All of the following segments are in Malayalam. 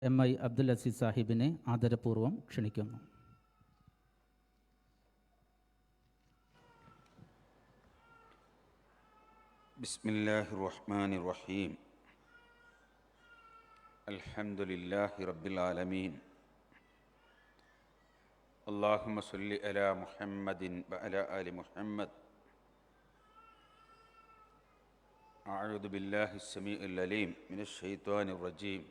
MI അബ്ദുൽ അസീസ് സാഹിബിനെ ആദരപൂർവ്വം ക്ഷണിക്കുന്നു. ബിസ്മില്ലാഹിർ റഹ്മാനിർ റഹീം. അൽഹംദുലില്ലാഹി റബ്ബിൽ ആലമീൻ. അല്ലാഹുമ്മ സ്വല്ലി അലാ മുഹമ്മദിൻ വഅലാ ആലി മുഹമ്മദ്. അഊദു ബില്ലാഹിസ് സമീഉൽ അലീം മിനശ് ശൈത്വാനിർ റജീം.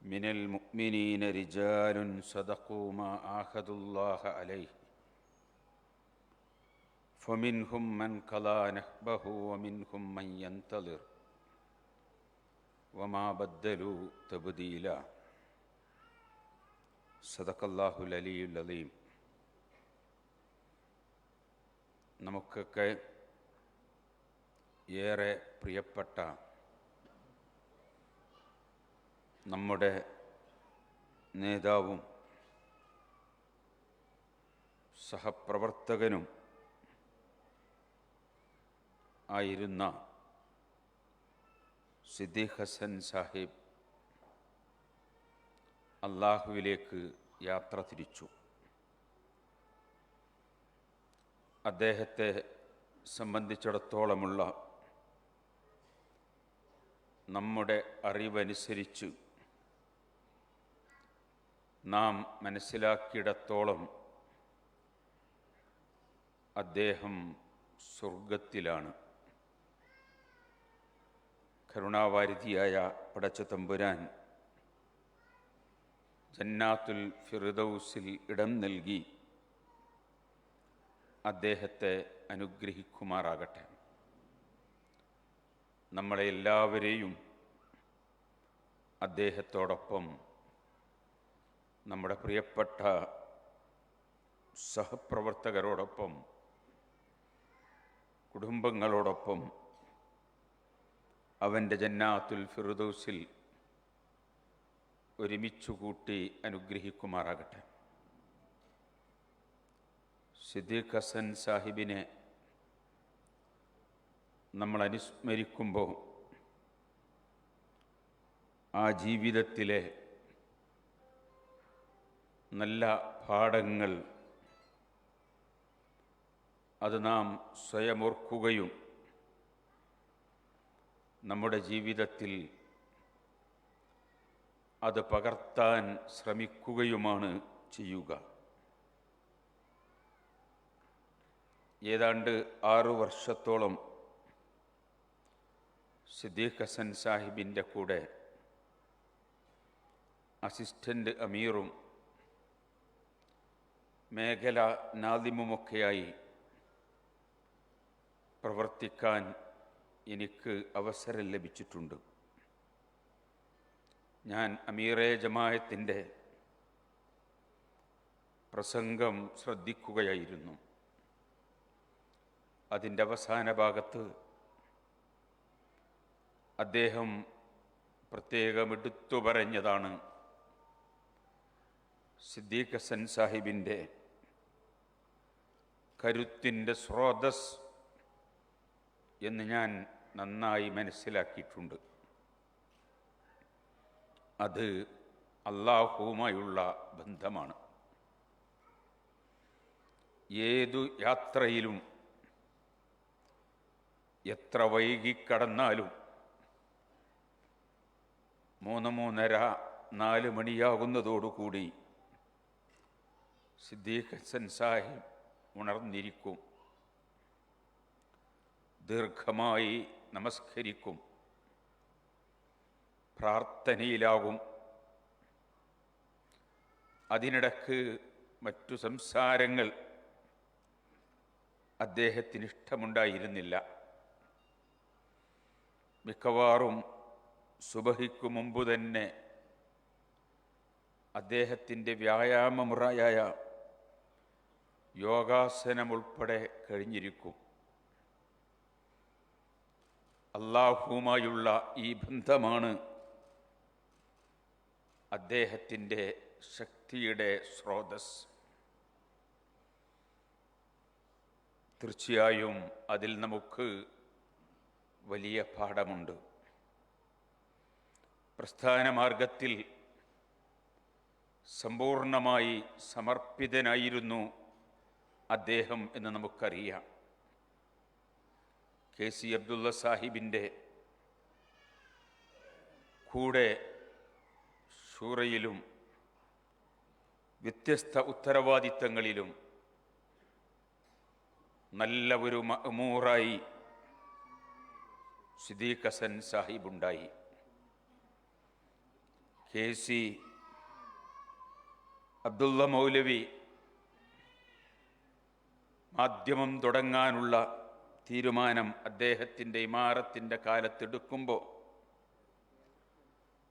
മിനൽ മുഅ്മിനീന റിജാലുൻ സദഖൂ മാ ആഹദുല്ലാഹ അലൈഹി ഫമിൻഹും മൻ ഖളാ നഹ്ബഹു വമിൻഹും മൻ യന്തളിർ വമാ ബദ്ദലൂ തബ്ദീലാ. സദഖല്ലാഹുൽ അലിയ്യുൽ അലീം. നമുക്കൊക്കെ ഏറെ പ്രിയപ്പെട്ട നമ്മുടെ നേതാവും സഹപ്രവർത്തകനും ആയിരുന്ന സിദ്ദീഖ് ഹസൻ സാഹിബ് അള്ളാഹുവിലേക്ക് യാത്ര തിരിച്ചു. അദ്ദേഹത്തെ സംബന്ധിച്ചിടത്തോളമുള്ള നമ്മുടെ അറിവനുസരിച്ച് നാം മനസ്സിലാക്കിയിടത്തോളം അദ്ദേഹം സ്വർഗത്തിലാണ്. കരുണാവാരിധിയായ പടച്ച തമ്പുരാൻ ജന്നാത്തുൽ ഫിർദൗസിൽ ഇടം നൽകി അദ്ദേഹത്തെ അനുഗ്രഹിക്കുമാറാകട്ടെ. നമ്മളെ എല്ലാവരെയും അദ്ദേഹത്തോടൊപ്പം നമ്മുടെ പ്രിയപ്പെട്ട സഹപ്രവർത്തകരോടൊപ്പം കുടുംബങ്ങളോടൊപ്പം അവൻ്റെ ജന്നാത്തുൽ ഫിർദൗസിൽ ഒരുമിച്ചു കൂട്ടി അനുഗ്രഹിക്കുമാറാകട്ടെ. സിദ്ദീഖ് ഹസൻ സാഹിബിനെ നമ്മൾ അനുസ്മരിക്കുമ്പോൾ ആ ജീവിതത്തിലെ നല്ല പാഠങ്ങൾ അത് നാം സ്വയമോർക്കുകയും നമ്മുടെ ജീവിതത്തിൽ അത് പകർത്താൻ ശ്രമിക്കുകയുമാണ് ചെയ്യുക. ഏതാണ്ട് 6 വർഷത്തോളം സിദ്ദീഖ് ഹസൻ സാഹിബിൻ്റെ കൂടെ അസിസ്റ്റൻ്റ് അമീറും മേഖല നാദിമുമൊക്കെയായി പ്രവർത്തിക്കാൻ എനിക്ക് അവസരം ലഭിച്ചിട്ടുണ്ട്. ഞാൻ അമീറെ ജമാഅത്തിൻ്റെ പ്രസംഗം ശ്രദ്ധിക്കുകയായിരുന്നു. അതിൻ്റെ അവസാന ഭാഗത്ത് അദ്ദേഹം പ്രത്യേകം എടുത്തു പറഞ്ഞതാണ് സിദ്ദീഖ് ഹസൻ സാഹിബിൻ്റെ കരുത്തിൻ്റെ സ്രോതസ് എന്ന് ഞാൻ നന്നായി മനസ്സിലാക്കിയിട്ടുണ്ട്. അത് അല്ലാഹുവുമായുള്ള ബന്ധമാണ്. ഏതു യാത്രയിലും എത്ര വൈകിക്കടന്നാലും 3-3:30-4 മണിയാകുന്നതോടുകൂടി സിദ്ദീഖ് ഹസൻ സാഹിബ് ഉണർന്നിരിക്കും, ദീർഘമായി നമസ്കരിക്കും, പ്രാർത്ഥനയിലാകും. അതിനിടക്ക് മറ്റു സംസാരങ്ങൾ അദ്ദേഹത്തിന് ഇഷ്ടമുണ്ടായിരുന്നില്ല. മിക്കവാറും സുബഹിക്കു മുമ്പ് തന്നെ അദ്ദേഹത്തിൻ്റെ വ്യായാമമുറയായ യോഗാസനം ഉൾപ്പെടെ കഴിഞ്ഞിരിക്കും. അല്ലാഹുവുമായുള്ള ഈ ബന്ധമാണ് അദ്ദേഹത്തിൻ്റെ ശക്തിയുടെ സ്രോതസ്. തീർച്ചയായും അതിൽ നമുക്ക് വലിയ പാഠമുണ്ട്. പ്രസ്ഥാനമാർഗത്തിൽ സമ്പൂർണമായി സമർപ്പിതനായിരുന്നു അദ്ദേഹം എന്ന് നമുക്കറിയാം. KC അബ്ദുള്ള സാഹിബിൻ്റെ കൂടെ ശൂറയിലും വ്യത്യസ്ത ഉത്തരവാദിത്തങ്ങളിലും നല്ല ഒരു മഅ്മൂറായി സിദ്ദീഖ് ഹസൻ സാഹിബുണ്ടായി. KC അബ്ദുള്ള മൗലവി മാധ്യമം തുടങ്ങാനുള്ള തീരുമാനം അദ്ദേഹത്തിൻ്റെ ഇമാറത്തിൻ്റെ കാലത്തെടുക്കുമ്പോൾ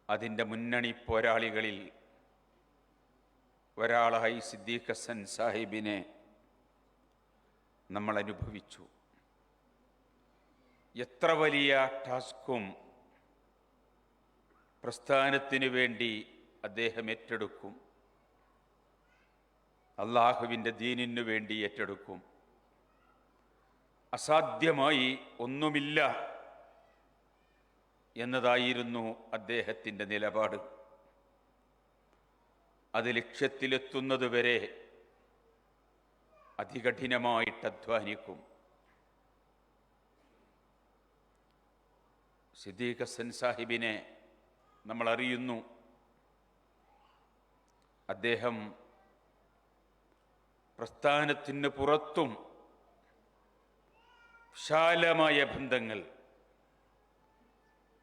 അതിൻ്റെ മുന്നണി പോരാളികളിൽ ഒരാളായി സിദ്ദീഖ് ഹസൻ സാഹിബിനെ നമ്മൾ അനുഭവിച്ചു. എത്ര വലിയ ടാസ്കും പ്രസ്ഥാനത്തിനു വേണ്ടി അദ്ദേഹം ഏറ്റെടുക്കും, അള്ളാഹുവിൻ്റെ ദീനിനു വേണ്ടി ഏറ്റെടുക്കും. അസാധ്യമായി ഒന്നുമില്ല എന്നതായിരുന്നു അദ്ദേഹത്തിൻ്റെ നിലപാട്. അത് ലക്ഷ്യത്തിലെത്തുന്നതുവരെ അതികഠിനമായിട്ട് അധ്വാനിക്കും. സിദ്ദീഖ് ഹസൻ സാഹിബിനെ നമ്മൾ അറിയുന്നു. അദ്ദേഹം പ്രസ്ഥാനത്തിന് പുറത്തും വിശാലമായ ബന്ധങ്ങൾ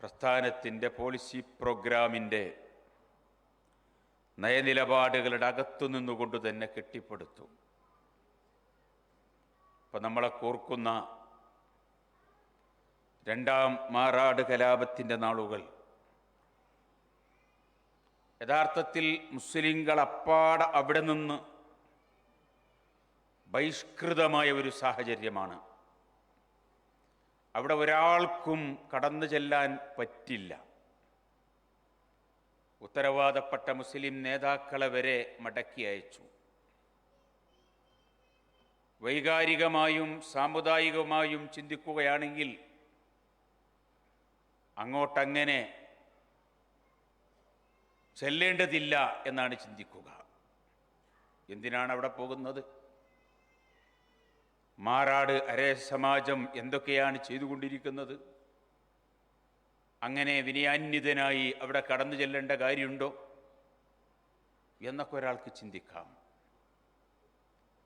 പ്രസ്ഥാനത്തിൻ്റെ പോളിസി പ്രോഗ്രാമിൻ്റെ നയനിലപാടുകളുടെ അകത്തു നിന്നുകൊണ്ട് തന്നെ കെട്ടിപ്പടുത്തു. ഇപ്പം നമ്മളെ കോർക്കുന്ന രണ്ടാം മാറാട് കലാപത്തിൻ്റെ നാളുകൾ യഥാർത്ഥത്തിൽ മുസ്ലിങ്ങൾ അപ്പാടെ അവിടെ നിന്ന് ബഹിഷ്കൃതമായ ഒരു സാഹചര്യമാണ്. അവിടെ ഒരാൾക്കും കടന്നു ചെല്ലാൻ പറ്റില്ല. ഉത്തരവാദപ്പെട്ട മുസ്ലിം നേതാക്കളെ വരെ മടക്കി അയച്ചു. വൈകാരികമായും സാമുദായികമായും ചിന്തിക്കുകയാണെങ്കിൽ അങ്ങോട്ടങ്ങനെ ചെല്ലേണ്ടതില്ല എന്നാണ് ചിന്തിക്കുക. എന്തിനാണ് അവിടെ പോകുന്നത്? മാറാട് അരേ സമാജം എന്തൊക്കെയാണ് ചെയ്തുകൊണ്ടിരിക്കുന്നത്? അങ്ങനെ വിനയാന്വിതനായി അവിടെ കടന്നു ചെല്ലേണ്ട കാര്യമുണ്ടോ എന്നൊക്കെ ഒരാൾക്ക് ചിന്തിക്കാം.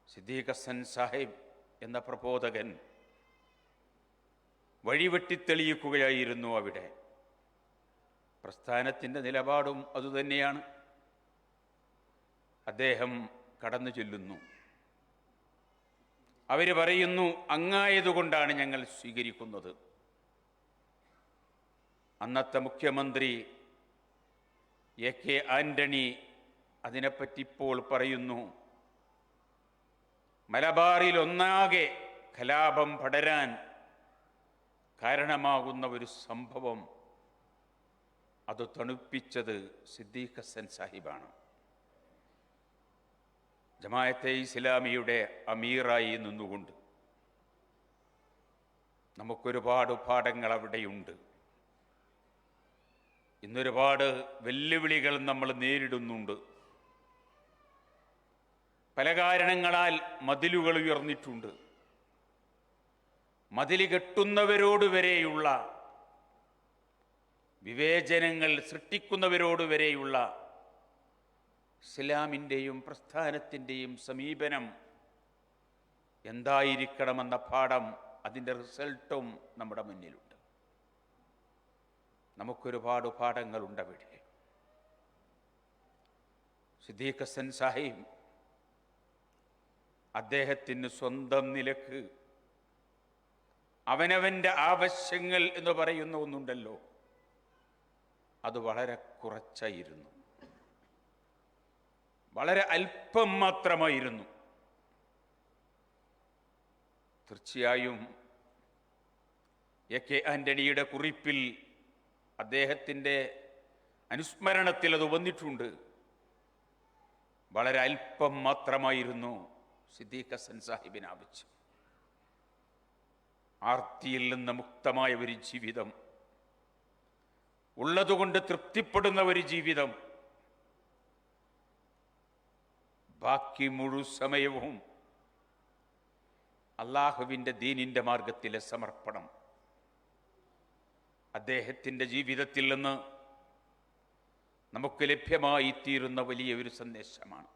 സിദ്ദീഖ് ഹസൻ സാഹിബ് എന്ന പ്രബോധകൻ വഴിവെട്ടിത്തെളിയിക്കുകയായിരുന്നു അവിടെ. പ്രസ്ഥാനത്തിൻ്റെ നിലപാടും അതുതന്നെയാണ്. അദ്ദേഹം കടന്നു ചെല്ലുന്നു. അവർ പറയുന്നു, അങ്ങായതുകൊണ്ടാണ് ഞങ്ങൾ സ്വീകരിക്കുന്നത്. അന്നത്തെ മുഖ്യമന്ത്രി AK ആന്റണി അതിനെപ്പറ്റി ഇപ്പോൾ പറയുന്നു, മലബാറിൽ ഒന്നാകെ കലാപം പടരാൻ കാരണമാകുന്ന ഒരു സംഭവം അത് തണുപ്പിച്ചത് സിദ്ദീഖ് ഹസൻ സാഹിബാണ്. ജമാഅത്തെ ഇസ്ലാമിയുടെ അമീറായി നിന്നുകൊണ്ട് നമുക്കൊരുപാട് പാഠങ്ങൾ അവിടെയുണ്ട്. ഇന്നൊരുപാട് വെല്ലുവിളികൾ നമ്മൾ നേരിടുന്നുണ്ട്. പല കാരണങ്ങളാൽ മതിലുകൾ ഉയർന്നിട്ടുണ്ട്. മതിൽ കെട്ടുന്നവരോട് വരെയുള്ള വിവേചനങ്ങൾ സൃഷ്ടിക്കുന്നവരോട് വരെയുള്ള ഇസ്ലാമിൻ്റെയും പ്രസ്ഥാനത്തിൻ്റെയും സമീപനം എന്തായിരിക്കണമെന്ന പാഠം, അതിൻ്റെ റിസൾട്ടും നമ്മുടെ മുന്നിലുണ്ട്. നമുക്കൊരുപാട് പാഠങ്ങളുണ്ടവിടെ. സിദ്ദീഖ് ഹസൻ സാഹിബ് അദ്ദേഹത്തിന് സ്വന്തം നിലക്ക് അവനവൻ്റെ ആവശ്യങ്ങൾ എന്ന് പറയുന്ന ഒന്നുണ്ടല്ലോ, അത് വളരെ കുറച്ചായിരുന്നു. വളരെ അല്പം മാത്രമായിരുന്നു. തീർച്ചയായും AK ആന്റണിയുടെ കുറിപ്പിൽ അദ്ദേഹത്തിൻ്റെ അനുസ്മരണത്തിൽ അത് വന്നിട്ടുണ്ട്. വളരെ അല്പം മാത്രമായിരുന്നു സിദ്ദീഖ് ഹസൻ സാഹിബിന് ആവശ്യം. ആർത്തിയിൽ നിന്ന് മുക്തമായ ഒരു ജീവിതം, ഉള്ളതുകൊണ്ട് തൃപ്തിപ്പെടുന്ന ഒരു ജീവിതം, ബാക്കി മുഴു സമയവും അള്ളാഹുവിൻ്റെ ദീനിൻ്റെ മാർഗത്തിലെ സമർപ്പണം അദ്ദേഹത്തിൻ്റെ ജീവിതത്തിൽ നിന്ന് നമുക്ക് ലഭ്യമായി തീരുന്ന വലിയ ഒരു സന്ദേശമാണ്.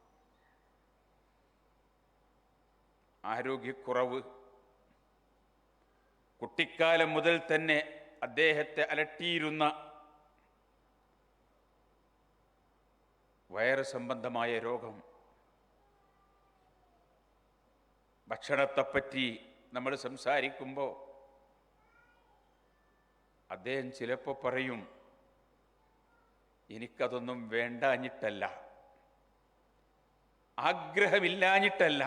ആരോഗ്യക്കുറവ് കുട്ടിക്കാലം മുതൽ തന്നെ അദ്ദേഹത്തെ അലട്ടിയിരുന്ന വയറ് സംബന്ധമായ രോഗം. ഭക്ഷണത്തെപ്പറ്റി നമ്മൾ സംസാരിക്കുമ്പോൾ അദ്ദേഹം ചിലപ്പോൾ പറയും, എനിക്കതൊന്നും വേണ്ടാഞ്ഞിട്ടല്ല, ആഗ്രഹമില്ലാഞ്ഞിട്ടല്ല,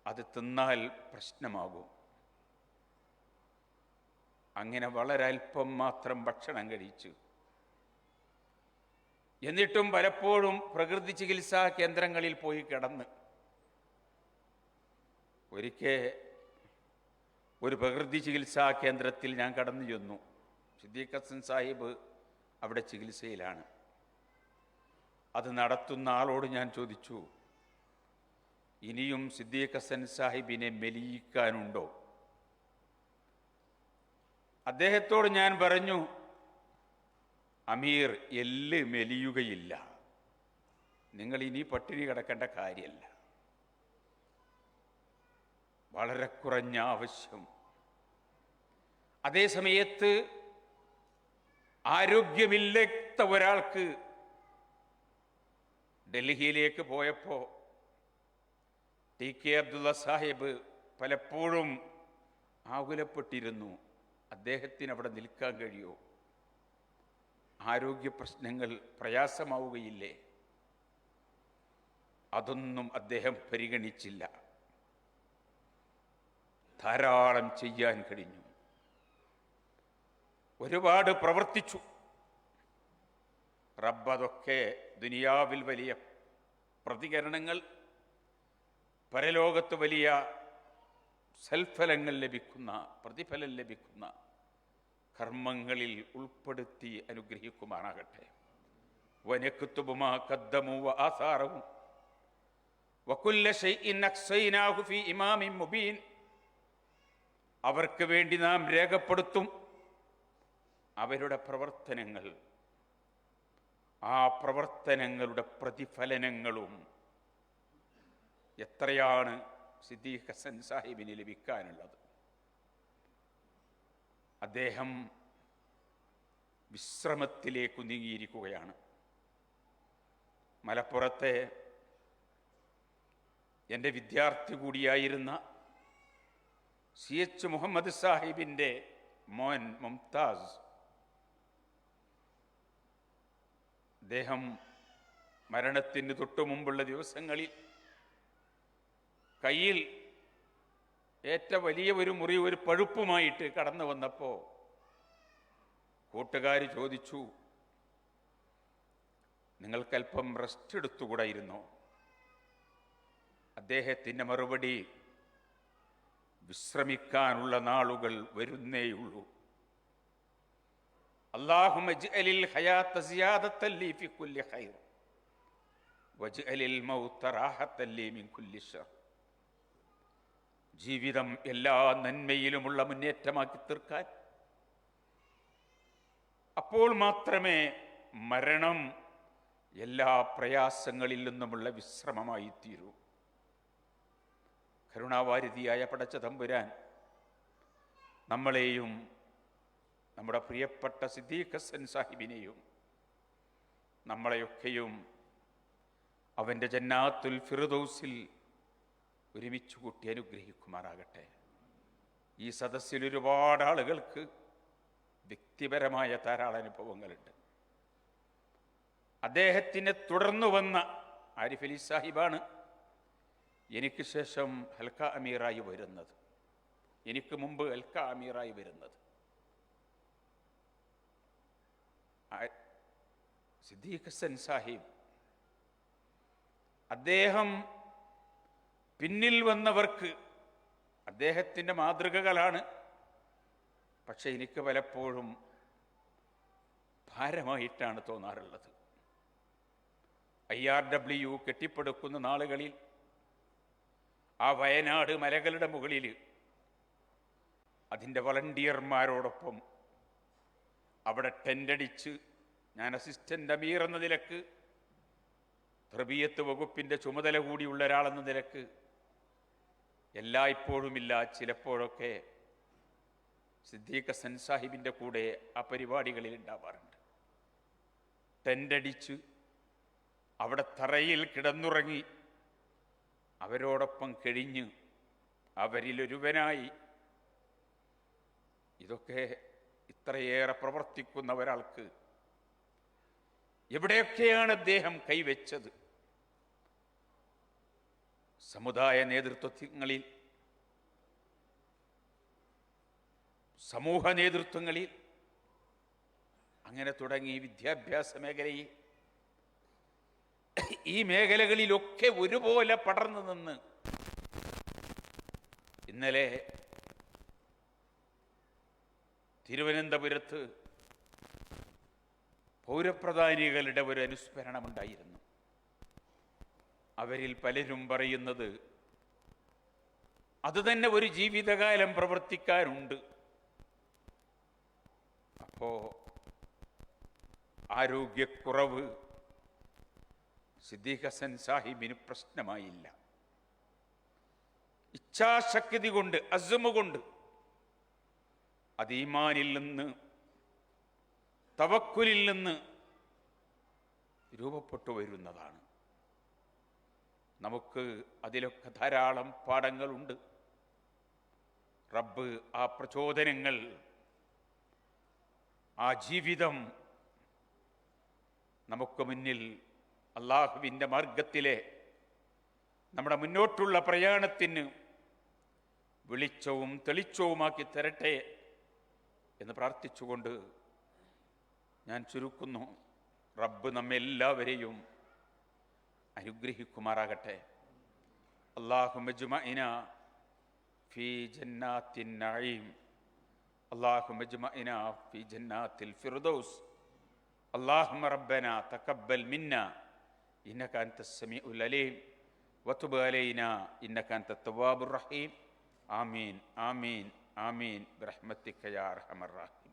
അത് തിന്നാൽ പ്രശ്നമാകും. അങ്ങനെ വളരെ അല്പം മാത്രം ഭക്ഷണം കഴിച്ചു. എന്നിട്ടും പലപ്പോഴും പ്രകൃതി ചികിത്സാ കേന്ദ്രങ്ങളിൽ പോയി കിടന്ന്. ഒരിക്കൽ ഒരു പ്രകൃതി ചികിത്സാ കേന്ദ്രത്തിൽ ഞാൻ കടന്നു ചെന്നു. സിദ്ദീഖ് ഹസൻ സാഹിബ് അവിടെ ചികിത്സയിലാണ്. അത് നടത്തുന്ന ആളോട് ഞാൻ ചോദിച്ചു, ഇനിയും സിദ്ദീഖ് ഹസൻ സാഹിബിനെ മെലിയിക്കാനുണ്ടോ? അദ്ദേഹത്തോട് ഞാൻ പറഞ്ഞു, അമീർ, എല്ല് മെലിയുകയില്ല, നിങ്ങൾ ഇനി പട്ടിണി കിടക്കേണ്ട കാര്യമല്ല, വളരെ കുറഞ്ഞ ആവശ്യം. അതേ സമയത്ത് ആരോഗ്യമില്ലാത്ത ഒരാൾക്ക് ഡൽഹിയിലേക്ക് പോയപ്പോൾ ടി കെ അബ്ദുള്ള സാഹിബ് പലപ്പോഴും ആകുലപ്പെട്ടിരുന്നു, അദ്ദേഹത്തിന് അവിടെ നിൽക്കാൻ കഴിയുമോ? ആരോഗ്യ പ്രശ്നങ്ങൾ പ്രയാസമാവുകയില്ലേ? അതൊന്നും അദ്ദേഹം പരിഗണിച്ചില്ല. ധാരാളം ചെയ്യാൻ കഴിഞ്ഞു, ഒരുപാട് പ്രവർത്തിച്ചു. റബ്ബതൊക്കെ ദുനിയാവിൽ വലിയ പ്രതികരണങ്ങൾ, പരലോകത്ത് വലിയ സൽഫലങ്ങൾ ലഭിക്കുന്ന, പ്രതിഫലം ലഭിക്കുന്ന കർമ്മങ്ങളിൽ ഉൾപ്പെടുത്തി അനുഗ്രഹിക്കുമാറാകട്ടെ. വനക്തുബു മാ ഖദ്ദമു വആസാറഹു വകുല്ല ശൈഇൻ അഹ്സൈനാഹു ഫീ ഇമാമിൻ മുബീൻ. അവർക്ക് വേണ്ടി നാം രേഖപ്പെടുത്തും അവരുടെ പ്രവർത്തനങ്ങൾ, ആ പ്രവർത്തനങ്ങളുടെ പ്രതിഫലനങ്ങളും. എത്രയാണ് സിദ്ദീഖ് ഹസൻ സാഹിബിന് ലഭിക്കാനുള്ളത്? അദ്ദേഹം വിശ്രമത്തിലേക്ക് നീങ്ങിയിരിക്കുകയാണ്. മലപ്പുറത്തെ എൻ്റെ വിദ്യാർത്ഥി കൂടിയായിരുന്ന CH മുഹമ്മദ് സാഹിബിൻ്റെ മോൻ മുംതാസ്, അദ്ദേഹം മരണത്തിന് തൊട്ടു മുമ്പുള്ള ദിവസങ്ങളിൽ കയ്യിൽ ഏറ്റ വലിയ ഒരു മുറി, ഒരു പഴുപ്പുമായിട്ട് കടന്നു വന്നപ്പോൾ കൂട്ടുകാർ ചോദിച്ചു, നിങ്ങൾക്കല്പം റെസ്റ്റ് എടുത്തുകൂടായിരുന്നോ? അദ്ദേഹത്തിൻ്റെ മറുപടി, വിശ്രമിക്കാനുള്ള നാളുകൾ വരുന്നേയുള്ളൂ. അല്ലാഹുമ്മ ഇജ്അലിൽ ഹയാത സിയാദത്തൻ ലീ ഫി കുല്ലി ഖൈർ വജ്അലിൽ മൗത റാഹത്തൻ ലീ മിൻ കുല്ലി ശർ. ജീവിതം എല്ലാ നന്മയിലുമുള്ള മുന്നേറ്റമാക്കി തീർക്കാൻ, അപ്പോൾ മാത്രമേ മരണം എല്ലാ പ്രയാസങ്ങളിൽ നിന്നുമുള്ള വിശ്രമമായി തീരൂ. കരുണാവാരിധിയായ പടച്ച തമ്പുരാൻ നമ്മളെയും നമ്മുടെ പ്രിയപ്പെട്ട സിദ്ദീഖ് ഹസൻ സാഹിബിനെയും നമ്മളെയൊക്കെയും അവൻ്റെ ജന്നാത്തുൽ ഫിർദൗസിൽ ഒരുമിച്ച് കൂട്ടി അനുഗ്രഹിക്കുമാറാകട്ടെ. ഈ സദസ്സിൽ ഒരുപാട് ആളുകൾക്ക് വ്യക്തിപരമായ ധാരാളം അനുഭവങ്ങളുണ്ട്. അദ്ദേഹത്തിനെ തുടർന്നു വന്ന ആരിഫ് അലി സാഹിബാണ് എനിക്ക് ശേഷം ഹൽക്ക അമീറായി വരുന്നത്, എനിക്ക് മുമ്പ് ഹൽക്ക അമീറായി വരുന്നത്. സിദ്ദീഖ് ഹസൻ സാഹിബ്, അദ്ദേഹം പിന്നിൽ വന്നവർക്ക് അദ്ദേഹത്തിൻ്റെ മാതൃകകളാണ്. പക്ഷെ എനിക്ക് പലപ്പോഴും ഭാരമായിട്ടാണ് തോന്നാറുള്ളത്. IRW കെട്ടിപ്പടുക്കുന്ന നാളുകളിൽ ആ വയനാട് മലകളുടെ മുകളിൽ അതിൻ്റെ വളണ്ടിയർമാരോടൊപ്പം അവിടെ ടെൻ്റടിച്ച്, ഞാൻ അസിസ്റ്റൻ്റ് അമീർ എന്ന നിലക്ക്, തർബിയത്ത് വകുപ്പിൻ്റെ ചുമതല കൂടിയുള്ള ഒരാളെന്ന നിലക്ക് എല്ലായ്പ്പോഴുമില്ല, ചിലപ്പോഴൊക്കെ സിദ്ദീഖ് ഹസൻ സാഹിബിൻ്റെ കൂടെ ആ പരിപാടികളിൽ ഉണ്ടാവാറുണ്ട്. ടെൻ്റടിച്ച് അവിടെ തറയിൽ കിടന്നുറങ്ങി അവരോടൊപ്പം കഴിഞ്ഞ് അവരിലൊരുവനായി. ഇതൊക്കെ ഇത്രയേറെ പ്രവർത്തിക്കുന്ന ഒരാൾക്ക് എവിടെയൊക്കെയാണ് അദ്ദേഹം കൈവച്ചത്? സമുദായ നേതൃത്വങ്ങളിൽ, സമൂഹ നേതൃത്വങ്ങളിൽ, അങ്ങനെ തുടങ്ങി വിദ്യാഭ്യാസ മേഖലയിൽ, ഈ മേഖലകളിലൊക്കെ ഒരുപോലെ പടർന്നു നിന്ന് ഇന്നലെ തിരുവനന്തപുരത്ത് പൗരപ്രധാനികളുടെ ഒരു അനുസ്മരണമുണ്ടായിരുന്നു. അവരിൽ പലരും പറയുന്നത് അതുതന്നെ ഒരു ജീവിതകാലം പ്രവർത്തിക്കാനുണ്ട്. അപ്പോ ആരോഗ്യക്കുറവ് സിദ്ദീഖ് ഹസൻ സാഹിബിന് പ്രശ്നമായില്ല. ഇച്ഛാശക്തി കൊണ്ട്, അസ്മ കൊണ്ട്, അത് ഈമാനിൽ നിന്ന്, തവക്കുലിൽ നിന്ന് രൂപപ്പെട്ടു വരുന്നതാണ്. നമുക്ക് അതിലൊക്കെ ധാരാളം പാഠങ്ങളുണ്ട്. റബ്ബ് ആ പ്രചോദനങ്ങൾ, ആ ജീവിതം നമുക്ക് മുന്നിൽ അള്ളാഹുവിൻ്റെ മാർഗത്തിലെ നമ്മുടെ മുന്നോട്ടുള്ള പ്രയാണത്തിന് വെളിച്ചവും തെളിച്ചവുമാക്കി തരട്ടെ എന്ന് പ്രാർത്ഥിച്ചുകൊണ്ട് ഞാൻ ചുരുക്കുന്നു. റബ്ബ് നമ്മെല്ലാവരെയും അനുഗ്രഹിക്കുമാറാകട്ടെ. അല്ലാഹുമ്മ ജ്മഇനാ ഫീ ജന്നാത്തിൻ നഈം, അല്ലാഹുമ്മ ജ്മഇനാ ഫീ ജന്നാത്തിൽ ഫിർദൗസ്, അല്ലാഹുമ്മ റബ്ബനാ തഖബ്ബൽ മിന്നാ ഇന്നക അൻതസ് സമീഉൽ അലീം വതുബ് അലൈനാ ഇന്നക അൻതത് തവ്വാബുർ റഹീം. ആമീൻ ആമീൻ ആമീൻ ബിറഹ്മതിക യാ അർഹമർ റഹീം.